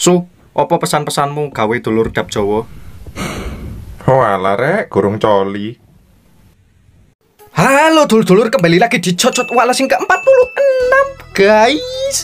Apa pesan-pesanmu gawe dulur dap Jawa? Walah rek, gurung coli. Halo dulur-dulur, kembali lagi di Cocot Walas yang ke-46 guys.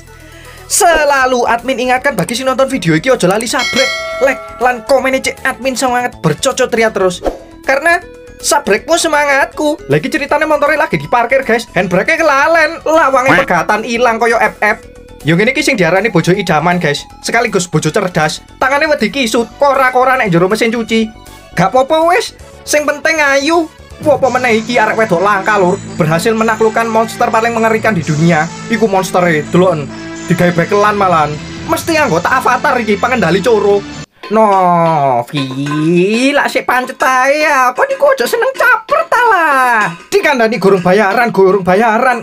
Selalu admin ingatkan bagi si nonton video ini ojo lali sabrek, like, lan komen cek admin semangat bercocot ria terus. Karena sabrekmu semangatku. Lagi ceritanya motornya lagi diparkir guys, handbrake kelalen, lawangnya pegatan ilang koyo FF. Yang ini sing diarani bojo idaman guys, sekaligus bojo cerdas. Tangannya wedi kisut, kora-kora nek jero mesin cuci. Gak apa-apa wes, sing penting ayu. Apa meneh iki arek wedok langka lur, berhasil menaklukkan monster paling mengerikan di dunia. Iku monster delon, digawe bekelan malan. Mesti anggota avatar iki pengendali coro. Vi, lak sik pancet ae ya. Kok niku aja seneng caper ta lah. Dikandani gurung bayaran,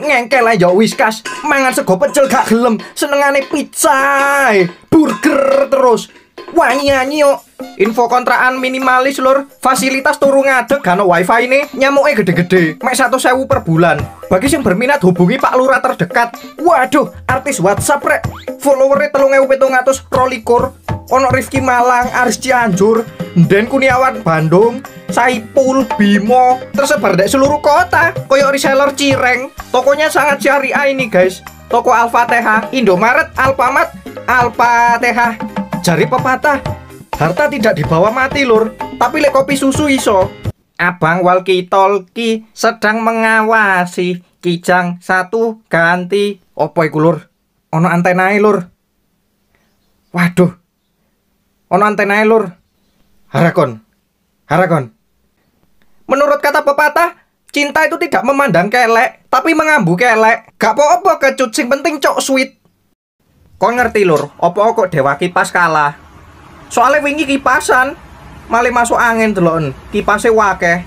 ngengkel ae yo Whiskas. Mangan sego pecel gak gelem, senengane pizza, burger terus. Wanyi-wanyi yo. Info kontrakan minimalis lur, fasilitas turu ngadeg gak ono wifi ini, nyamuke gede-gede, mek 100.000 per bulan. Bagi yang berminat hubungi Pak Lurah terdekat. Waduh, artis WhatsApp rek, followernya 3.722. Ono Rifki Malang, Aris Cianjur, Den Kuniawan Bandung, Saipul, Bimo, tersebar di seluruh kota. Koyo reseller Cireng. Tokonya sangat syariah ini guys. Toko Al-Fatihah, Indomaret, Alfamart, Al-Fatihah. Jari pepatah, harta tidak dibawa mati lur, tapi lek kopi susu iso. Abang walkie talkie sedang mengawasi Kijang satu ganti. Opo iku lur? Ono antenae lur. Waduh, ono antenae lur. Harakon. Menurut kata pepatah, cinta itu tidak memandang kelek, tapi mengambu kelek. Gak apa-apa kecut, sing penting cok sweet. Kau ngerti lur, opo kok Dewa Kipas kalah? Soalnya wingi kipasan malah masuk angin delon, kipasnya wakeh.